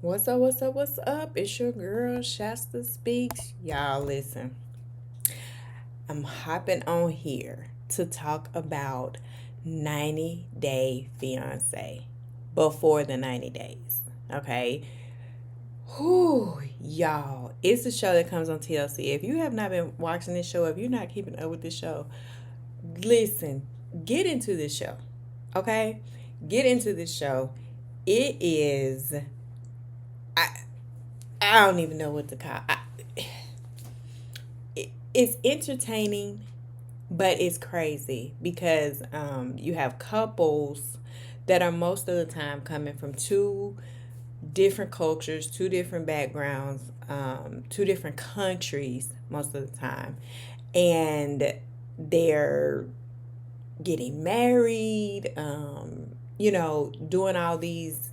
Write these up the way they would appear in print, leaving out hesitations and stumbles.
What's up? What's up? What's up? It's your girl Shasta Speaks. Y'all listen. I'm hopping on here to talk about 90 Day Fiance before the 90 days. Okay. Whew, y'all. It's a show that comes on TLC. If you have not been watching this show, if you're not keeping up with this show, listen, get into this show. Okay? Get into this show. It is I I don't even know what to call. It's entertaining, but it's crazy because you have couples that are most of the time coming from two different cultures, two different backgrounds, two different countries most of the time, and they're getting married, doing all these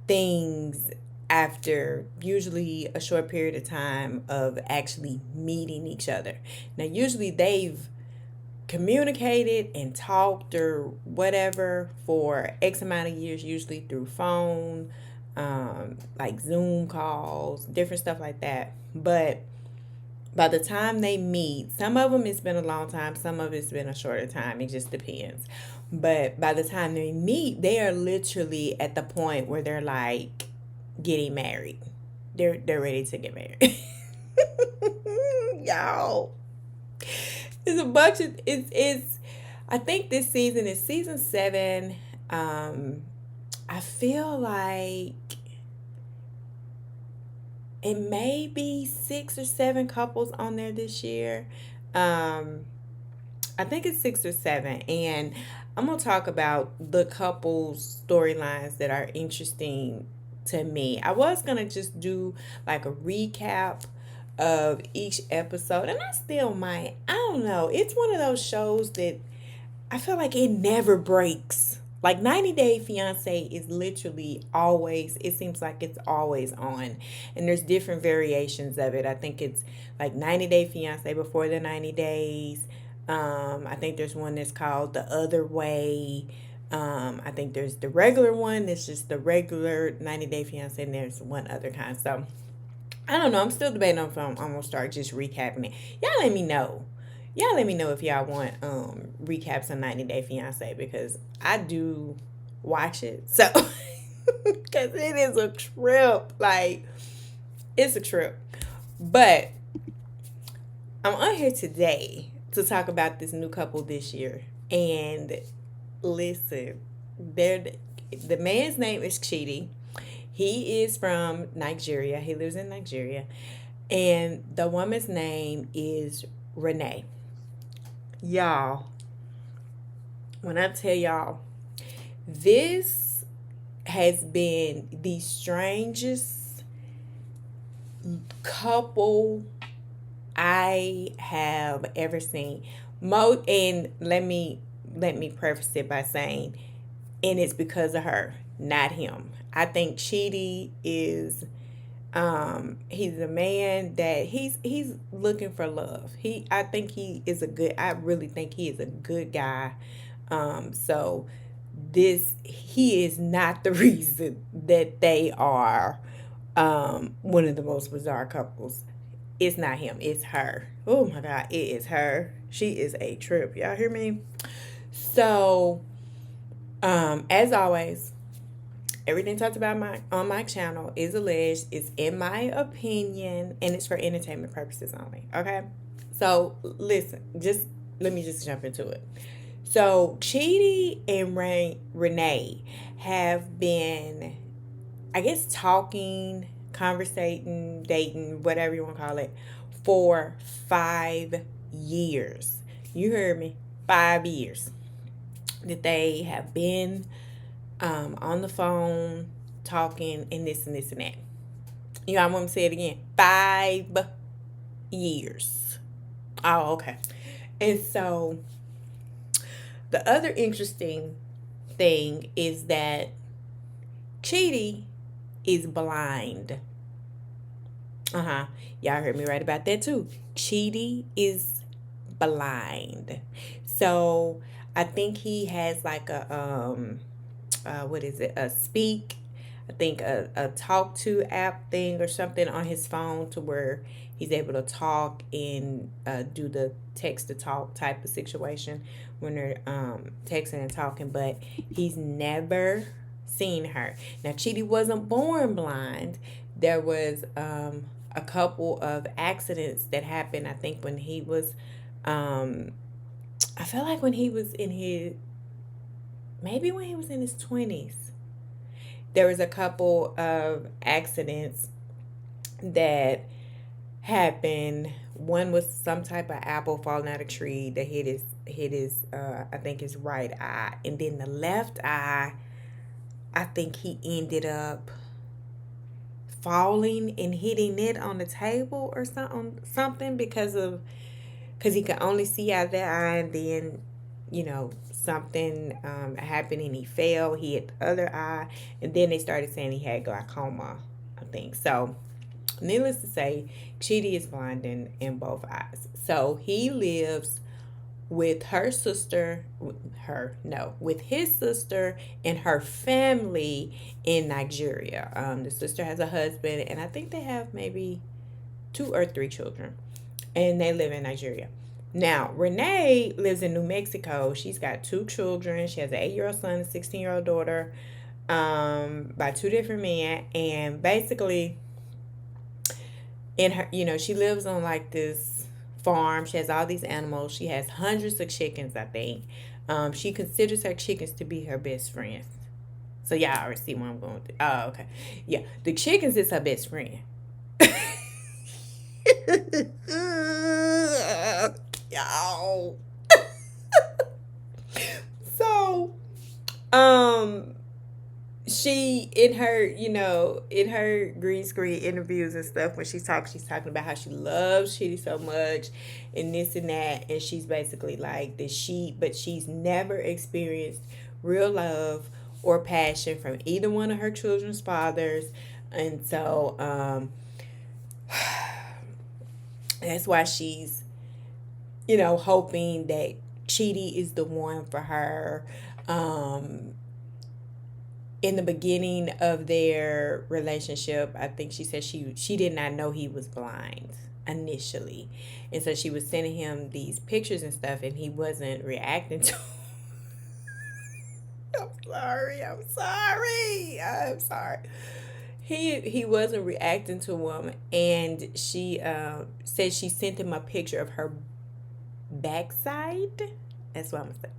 things after usually a short period of time of actually meeting each other. Now, usually they've communicated and talked or whatever for X amount of years, usually through phone, like Zoom calls, different stuff like that. But by the time they meet, some of them it's been a long time, some of it's been a shorter time. It just depends. But by the time they meet, they are literally at the point where they're like getting married. They're ready to get married. Y'all, it's a bunch of it's. I think this season is season 7. I feel like it may be 6 or 7 couples on there this year. Um, I think it's 6 or 7, and I'm gonna talk about the couples storylines that are interesting to me. I was gonna just do like a recap of each episode, and I still might. I don't know. It's one of those shows that I feel like it never breaks. Like 90 Day Fiance is literally always, it seems like it's always on. And there's different variations of it. I think it's like 90 Day Fiance before the 90 days. I think there's one that's called The Other Way. I think there's the regular one that's just the regular 90 Day Fiance, and there's one other kind. So I don't know. I'm still debating on if I'm gonna start just recapping it. Y'all let me know. Y'all let me know if y'all want recaps on 90 Day Fiance, because I do watch it. So because it is a trip. Like, it's a trip. But I'm on here today to talk about this new couple this year. And listen, they're the man's name is Chidi. He is from Nigeria. He lives in Nigeria. And the woman's name is Rayne. Y'all, when I tell y'all, this has been the strangest couple I have ever seen. And let me preface it by saying, and it's because of her, not him. I think Chidi is he's a man that he's looking for love. I really think he is a good guy. So this he is not the reason that they are one of the most bizarre couples. It's not him, it's her. Oh my god, it is her. She is a trip. Y'all hear me? So as always, everything talked about my channel is alleged. It's in my opinion, and it's for entertainment purposes only. Okay, so listen, just let me just jump into it. So Chidi and Renee have been, I guess, talking, conversating, dating, whatever you want to call it, for 5 years. You heard me, 5 years that they have been on the phone talking and this and this and that. You know, I want to say it again. 5 years. Oh, okay. And so the other interesting thing is that Chidi is blind. Uh-huh. Y'all heard me right about that too. Chidi is blind. So I think he has like a what is it? A speak. I think a talk to app thing or something on his phone to where he's able to talk and do the text to talk type of situation when they're texting and talking, but he's never seen her. Now, Chidi wasn't born blind. There was a couple of accidents that happened, I think, when he was, um, I feel like when he was in his, maybe when he was in his 20s, there was a couple of accidents that happened. One was some type of apple falling out of a tree that hit his I think his right eye, and then the left eye, I think he ended up falling and hitting it on the table or something because he could only see out that eye, and then something happened and he fell. He hit the other eye, and then they started saying he had glaucoma, I think. So needless to say, Chidi is blind in both eyes. So he lives with her sister, with his sister and her family in Nigeria. The sister has a husband, and I think they have maybe 2 or 3 children, and they live in Nigeria. Now, Renee lives in New Mexico. She's got 2 children. She has an 8-year-old son, a 16-year-old daughter, by 2 different men, and basically in her, she lives on like this farm. She has all these animals. She has hundreds of chickens, I think. She considers her chickens to be her best friends. So y'all already see where I'm going with it. Oh, okay. Yeah, the chickens is her best friend. Y'all. So, um, she in her green screen interviews and stuff, when she's talking about how she loves Chidi so much and this and that, and she's basically like that she's never experienced real love or passion from either one of her children's fathers. And so that's why she's hoping that Chidi is the one for her. In the beginning of their relationship, I think she said she did not know he was blind initially, and so she was sending him these pictures and stuff, and he wasn't reacting to. I'm sorry. He wasn't reacting to him, and she said she sent him a picture of her backside. That's what I'm saying.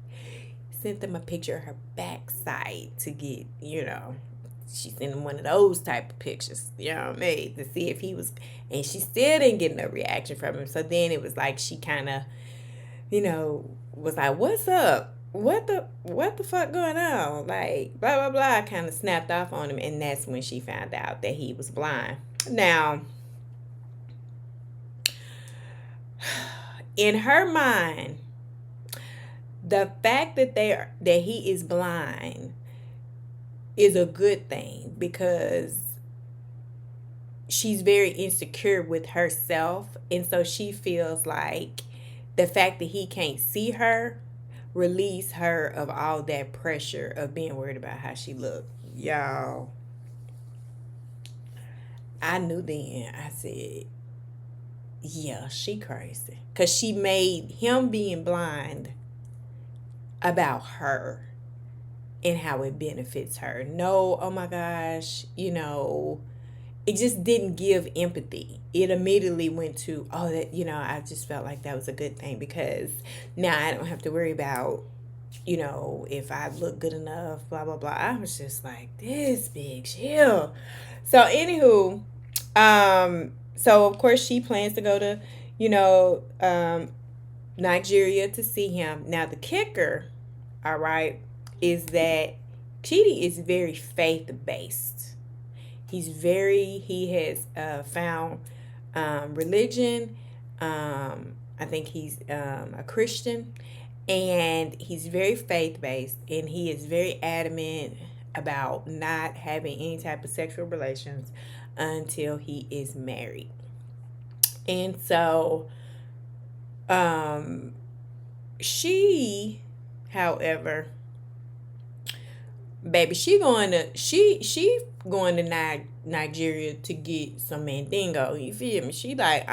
Sent them a picture of her backside to get, she sent him one of those type of pictures, what I mean, to see if he was, and she still didn't get no reaction from him. So then it was like she kind of, was like, "What's up? What the fuck going on?" Like blah blah blah. Kind of snapped off on him, and that's when she found out that he was blind. Now, in her mind, the fact that he is blind is a good thing, because she's very insecure with herself, and so she feels like the fact that he can't see her relieves her of all that pressure of being worried about how she looked. Y'all, I knew then. I said, yeah, she crazy, because she made him being blind about her and how it benefits her. No, oh my gosh, it just didn't give empathy. It immediately went to, oh, that, I just felt like that was a good thing, because now I don't have to worry about, if I look good enough, blah, blah, blah. I was just like, this big chill. So, anywho, so of course she plans to go to, Nigeria to see him. Now, the kicker, all right, is that Chidi is very faith based. He has found religion. I think he's a Christian, and he's very faith based, and he is very adamant about not having any type of sexual relations until he is married. And so, she, however, baby, she going to Nigeria to get some mandingo. You feel me? She like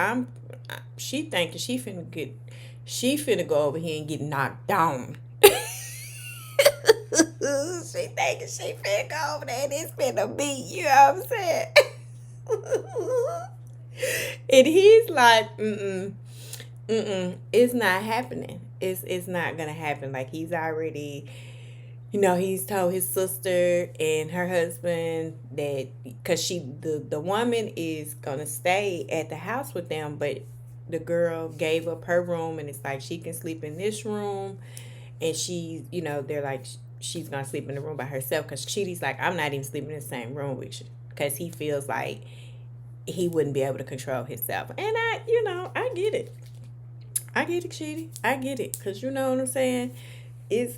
she thinking she finna go over here and get knocked down. She thinking she finna go over there and it's finna beat. You know what I'm saying? And he's like, it's not happening. It's not gonna happen. Like he's already, he's told his sister and her husband that because the woman is gonna stay at the house with them, but the girl gave up her room and it's like she can sleep in this room, and they're like she's gonna sleep in the room by herself because Chidi's like, I'm not even sleeping in the same room with you because he feels like he wouldn't be able to control himself. And I get it. I get it, Chidi. I get it. Cause you know what I'm saying? It's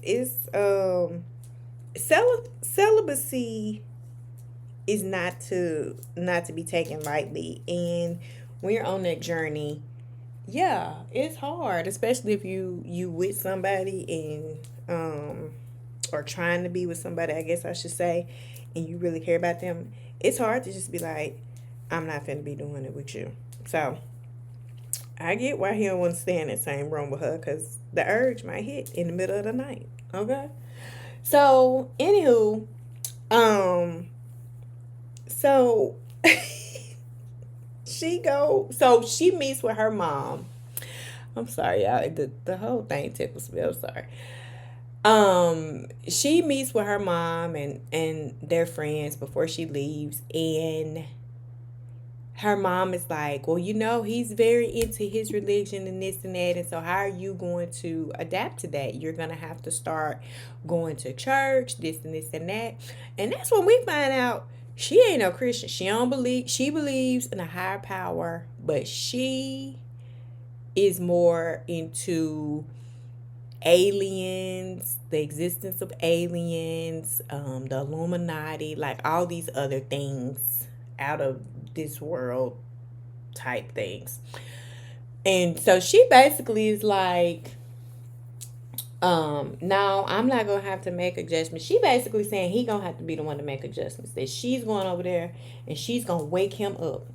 celibacy is not to be taken lightly. And when you're on that journey, yeah, it's hard, especially if you with somebody and or trying to be with somebody, I guess I should say, and you really care about them. It's hard to just be like, I'm not finna be doing it with you. So I get why he don't want to stay in the same room with her because the urge might hit in the middle of the night. Okay. So anywho, um, so she meets with her mom. I'm sorry, y'all. The whole thing tickles me. I'm sorry. She meets with her mom and their friends before she leaves, and her mom is like, well, he's very into his religion and this and that. And so how are you going to adapt to that? You're going to have to start going to church, this and that. And that's when we find out she ain't no Christian. She believes in a higher power, but she is more into aliens, the existence of aliens, the Illuminati, like all these other things out of this world type things. And so she basically is like, no, I'm not gonna have to make adjustments. She basically saying he gonna have to be the one to make adjustments. That she's going over there and she's gonna wake him up.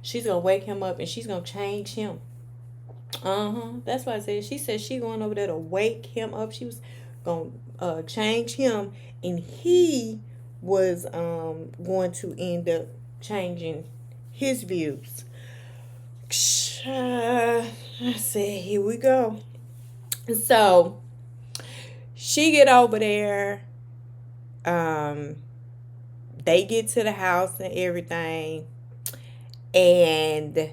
She's gonna wake him up and she's gonna change him. That's why I said she said she going over there to wake him up. She was gonna change him, and he was going to end up changing his views. I said, here we go. So she get over there. They get to the house and everything, and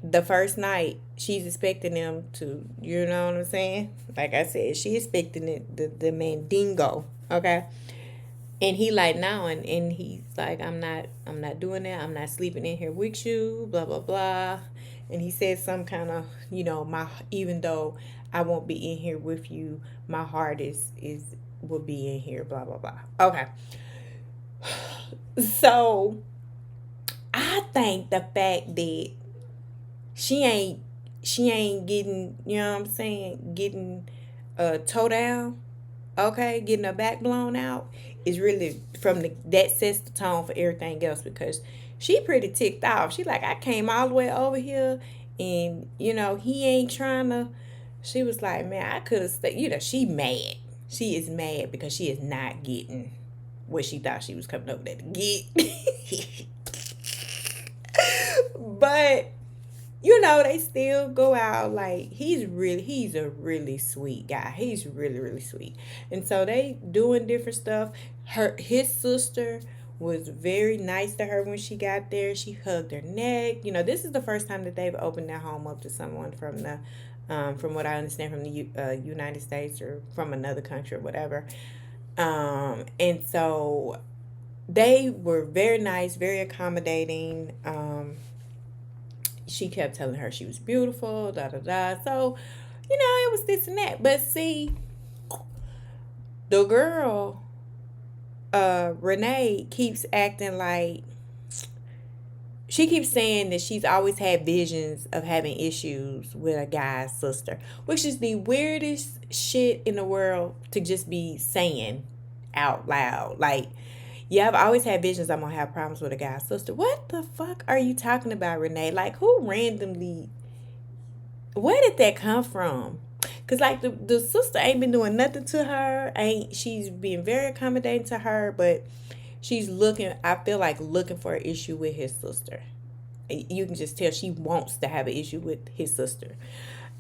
the first night she's expecting them to, you know what I'm saying? Like I said, she expecting the mandingo, okay? And he like no, and he's like, I'm not doing that. I'm not sleeping in here with you, blah blah blah. And he said some kind of, my even though I won't be in here with you, my heart is will be in here, blah blah blah. Okay. So I think the fact that she ain't getting, you know what I'm saying, getting toe down, okay, getting her back blown out is really that sets the tone for everything else because she pretty ticked off. She like, I came all the way over here and he ain't trying to. She was like, man, I could have stayed. She mad. She is mad because she is not getting what she thought she was coming over there to get. But they still go out. Like he's a really sweet guy. He's really, really sweet. And so they doing different stuff. His sister was very nice to her when she got there. She hugged her neck. This is the first time that they've opened their home up to someone from what I understand, from the United States or from another country or whatever. And so they were very nice, very accommodating. She kept telling her she was beautiful, da da da. So, it was this and that. But see, the girl, Rayne, keeps acting like she keeps saying that she's always had visions of having issues with a guy's sister, which is the weirdest shit in the world to just be saying out loud. Like, yeah, I've always had visions I'm gonna have problems with a guy's sister. What the fuck are you talking about, Renee? Like, who randomly, where did that come from? Cause like the sister ain't been doing nothing to her. Ain't she's being very accommodating to her, but she's looking, I feel like looking for an issue with his sister. You can just tell she wants to have an issue with his sister.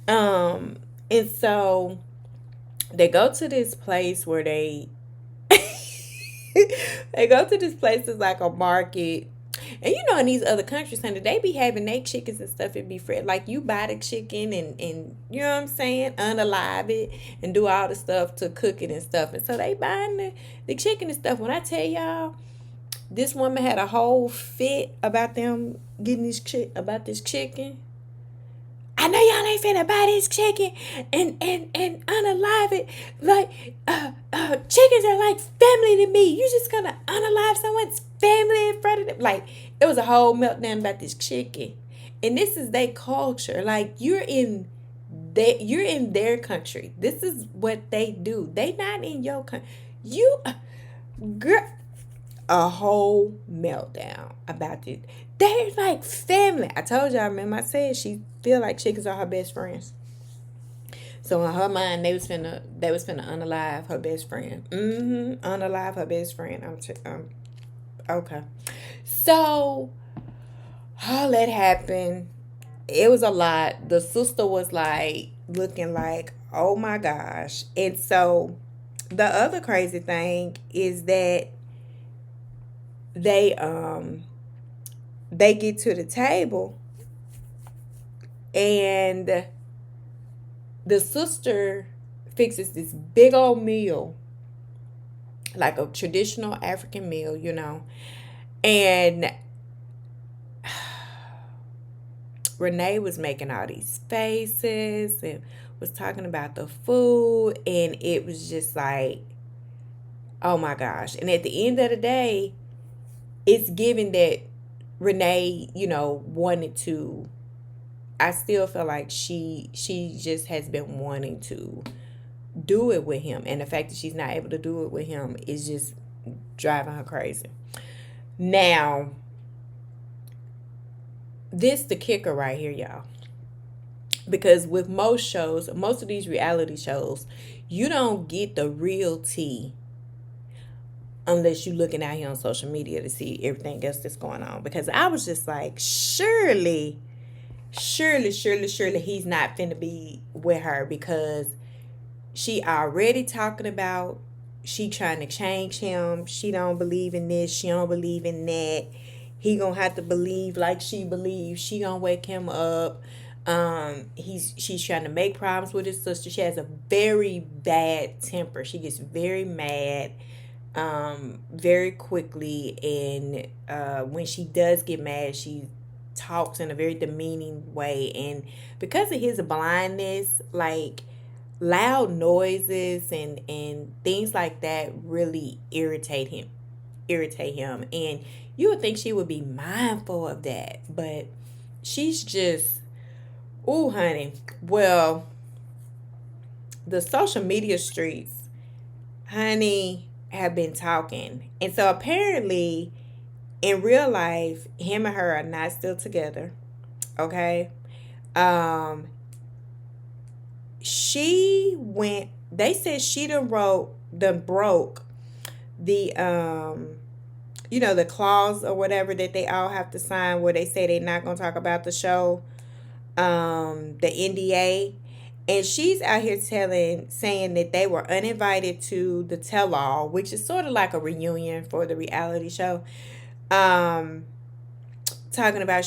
Um, and so they go to this place where they go to this place that's like a market. And you know, in these other countries, honey, they be having their chickens and stuff. It be fresh. Like you buy the chicken and you know what I'm saying, unalive it and do all the stuff to cook it and stuff. And so they buying the chicken and stuff. When I tell y'all, this woman had a whole fit about them getting about this chicken. I know y'all ain't finna buy this chicken and unalive it. Like, chickens are like family to me. You just gonna unalive someone's family in front of them? Like, it was a whole meltdown about this chicken. And this is their culture. Like, you're in their country. This is what they do. They not in your country. You, girl, a whole meltdown about this. They're like family. I told y'all, remember I said she feel like chickens are her best friends. So in her mind, they was finna unalive her best friend. Unalive her best friend. Okay. So all that happened. It was a lot. The sister was like looking like, oh my gosh. And so the other crazy thing is that they they get to the table and the sister fixes this big old meal, like a traditional African meal, you know. And Renee was making all these faces and was talking about the food, and it was just like, oh my gosh. And at the end of the day, it's given that Renee, you know, wanted to, I still feel like she just has been wanting to do it with him. And the fact that she's not able to do it with him is just driving her crazy. Now, this the kicker right here, y'all. Because with most shows, most of these reality shows, you don't get the real tea unless you're looking out here on social media to see everything else that's going on. Because I was just like, surely he's not finna be with her, because she already talking about she trying to change him. She don't believe in this. She don't believe in that. He gonna have to believe like she believes. She gonna wake him up. She's trying to make problems with his sister. She has a very bad temper. She gets very mad very quickly, and when she does get mad, she talks in a very demeaning way. And because of his blindness, like loud noises and things like that really irritate him. And you would think she would be mindful of that, but she's just, ooh, honey. Well, the social media streets, honey, have been talking. And so apparently in real life, him and her are not still together. Okay. She went, they said she done broke the the clause or whatever that they all have to sign, where they say they're not gonna talk about the show, the NDA. And she's out here saying that they were uninvited to the tell-all, which is sort of like a reunion for the reality show. Talking about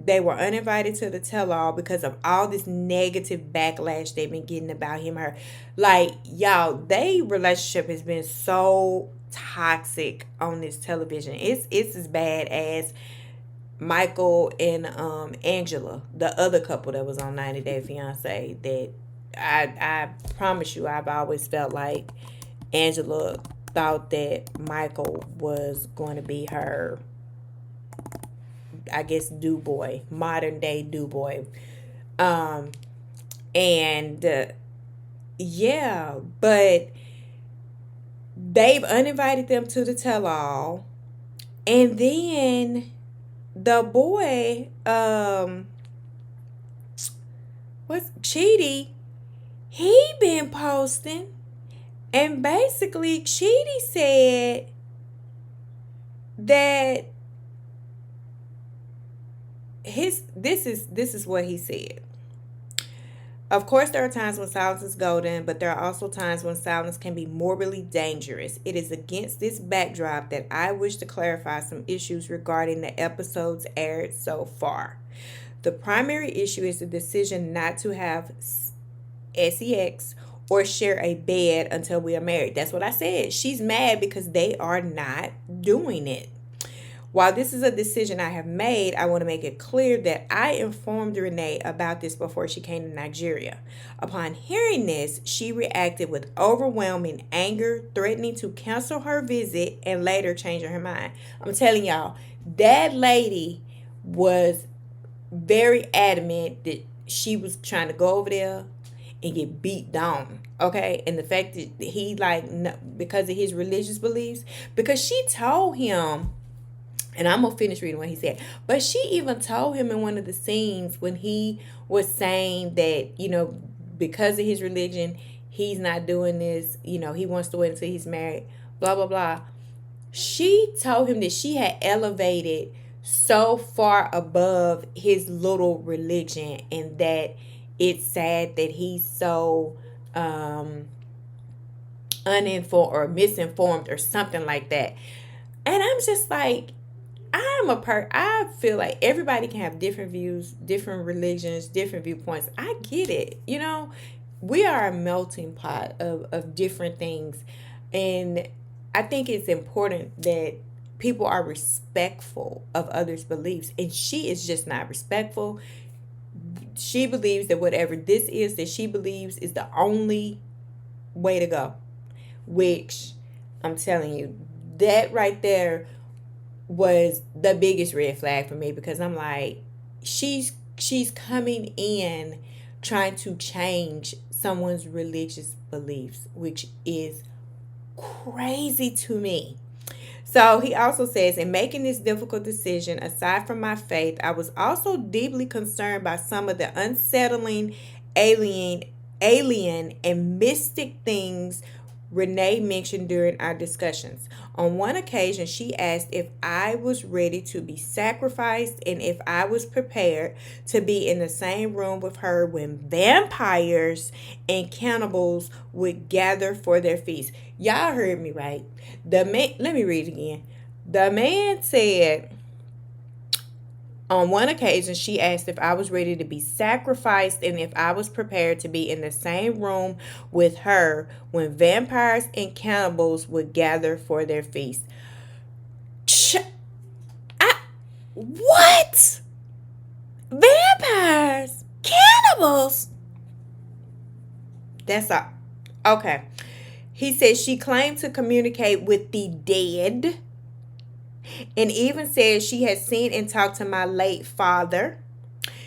they were uninvited to the tell-all because of all this negative backlash they've been getting about him and her. Like, y'all, they relationship has been so toxic on this television. It's as bad as Michael and Angela, the other couple that was on 90 Day Fiance. That I promise you, I've always felt like Angela thought that Michael was going to be her I guess, do boy, modern day do boy. Um, and yeah, but they've uninvited them to the tell all. And then the boy, what's Chidi, he been posting. And basically, Chidi said that this is what he said. Of course, there are times when silence is golden, but there are also times when silence can be morally dangerous. It is against this backdrop that I wish to clarify some issues regarding the episodes aired so far. The primary issue is the decision not to have sex or share a bed until we are married. That's what I said. She's mad because they are not doing it. While this is a decision I have made, I want to make it clear that I informed Rayne about this before she came to Nigeria. Upon hearing this, she reacted with overwhelming anger, threatening to cancel her visit and later changing her mind. I'm telling y'all, that lady was very adamant that she was trying to go over there and get beat down. Okay, and the fact that he because of his religious beliefs, because she told him, and I'm gonna finish reading what he said. But she even told him in one of the scenes when he was saying that, because of his religion, he's not doing this, he wants to wait until he's married, blah blah blah. She told him that she had elevated so far above his little religion, and that it's sad that he's so uninformed or misinformed or something like that. And I'm just like, I feel like everybody can have different views, different religions, different viewpoints. I get it. We are a melting pot of different things. And I think it's important that people are respectful of others' beliefs. And she is just not respectful. She believes that whatever this is that she believes is the only way to go. Which, I'm telling you, that right there was the biggest red flag for me, because I'm like, she's coming in trying to change someone's religious beliefs, which is crazy to me. So he also says, in making this difficult decision, aside from my faith, I was also deeply concerned by some of the unsettling, alien and mystic things Rayne mentioned during our discussions. On one occasion, she asked if I was ready to be sacrificed and if I was prepared to be in the same room with her when vampires and cannibals would gather for their feast. Y'all heard me right. Let me read it again. The man said, on one occasion, she asked if I was ready to be sacrificed and if I was prepared to be in the same room with her when vampires and cannibals would gather for their feast. What? Vampires? Cannibals? That's all. Okay. He said she claimed to communicate with the dead, and even said she had seen and talked to my late father.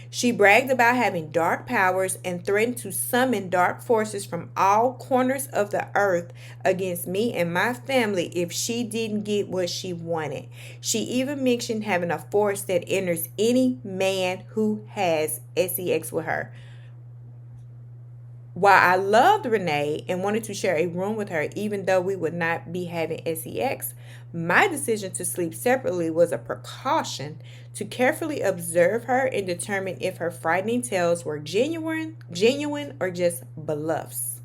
She bragged about having dark powers and threatened to summon dark forces from all corners of the earth against me and my family if she didn't get what she wanted. She even mentioned having a force that enters any man who has sex with her. While I loved Rayne and wanted to share a room with her, even though we would not be having sex, my decision to sleep separately was a precaution to carefully observe her and determine if her frightening tales were genuine or just bluffs.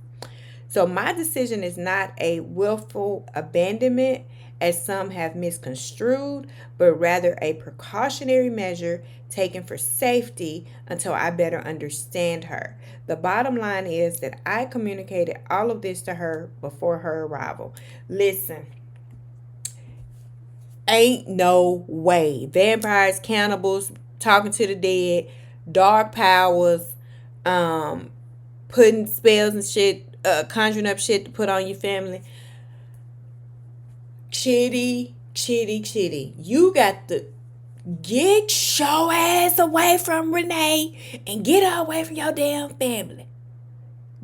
So my decision is not a willful abandonment, as some have misconstrued, but rather a precautionary measure taken for safety until I better understand her. The bottom line is that I communicated all of this to her before her arrival. Listen, ain't no way. Vampires, cannibals, talking to the dead, dark powers, putting spells and shit, conjuring up shit to put on your family. Chidi. You got Get your ass away from Rayne and get her away from your damn family.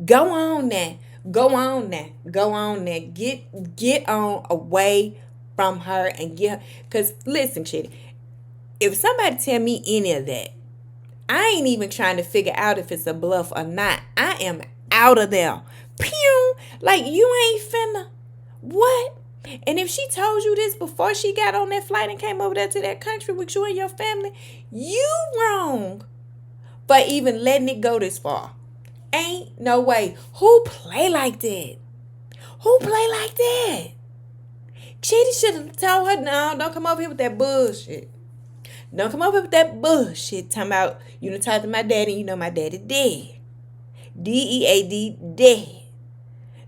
Go on now. Go on now. Go on now. Get on away from her and get her. Cause listen, Chidi, if somebody tell me any of that, I ain't even trying to figure out if it's a bluff or not. I am out of there. Pew! Like you ain't finna. What? And if she told you this before she got on that flight and came over there to that country with you and your family, you wrong for even letting it go this far. Ain't no way. Who play like that? Who play like that? Chidi should have told her, no, don't come over here with that bullshit. Don't come over here with that bullshit. Talking about, you know, talk to my daddy, you know my daddy dead. DEAD, dead.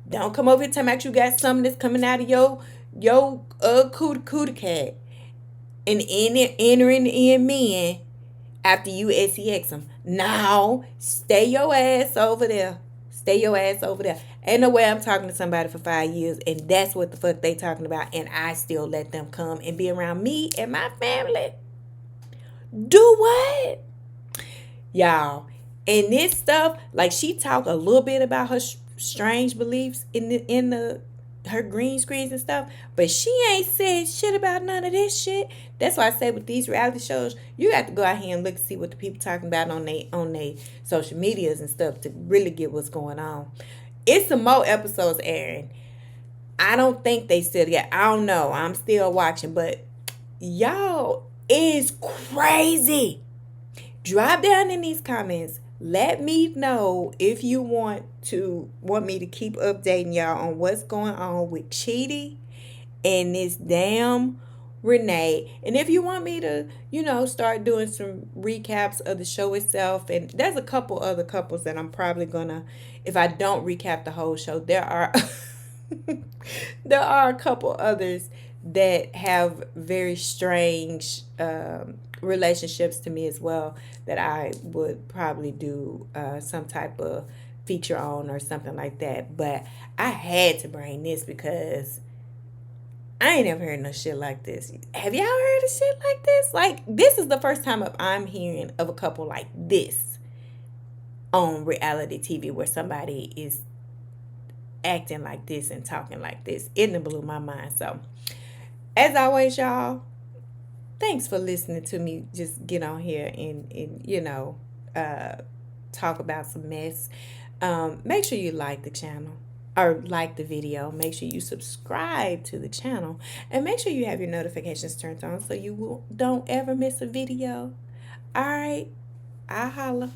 Don't come over here talking about you got something that's coming out of your cootie cat and entering in men after you sex them. Now, stay your ass over there. Stay your ass over there. Ain't no way I'm talking to somebody for 5 years and that's what the fuck they talking about and I still let them come and be around me and my family. Do what? Y'all. And this stuff, like she talked a little bit about her strange beliefs in her green screens and stuff, but she ain't said shit about none of this shit. That's why I say with these reality shows, you got to go out here and look and see what the people talking about on they social medias and stuff to really get what's going on. It's some more episodes airing. I don't think they still get. I don't know. I'm still watching, but y'all is crazy. Drop down in these comments. Let me know if you want me to keep updating y'all on what's going on with Chidi and this damn Rayne. And if you want me to, start doing some recaps of the show itself. And there's a couple other couples that I'm probably gonna, if I don't recap the whole show, there are there are a couple others that have very strange relationships to me as well that I would probably do some type of feature on or something like that. But I had to bring this because I ain't never heard no shit like this. Have y'all heard of shit like this? Like, this is the first time I'm hearing of a couple like this on reality TV where somebody is acting like this and talking like this. It blew my mind. So, as always, y'all, thanks for listening to me just get on here and talk about some mess. Make sure you like the channel or like the video. Make sure you subscribe to the channel and make sure you have your notifications turned on so you don't ever miss a video. All right, I'll holla.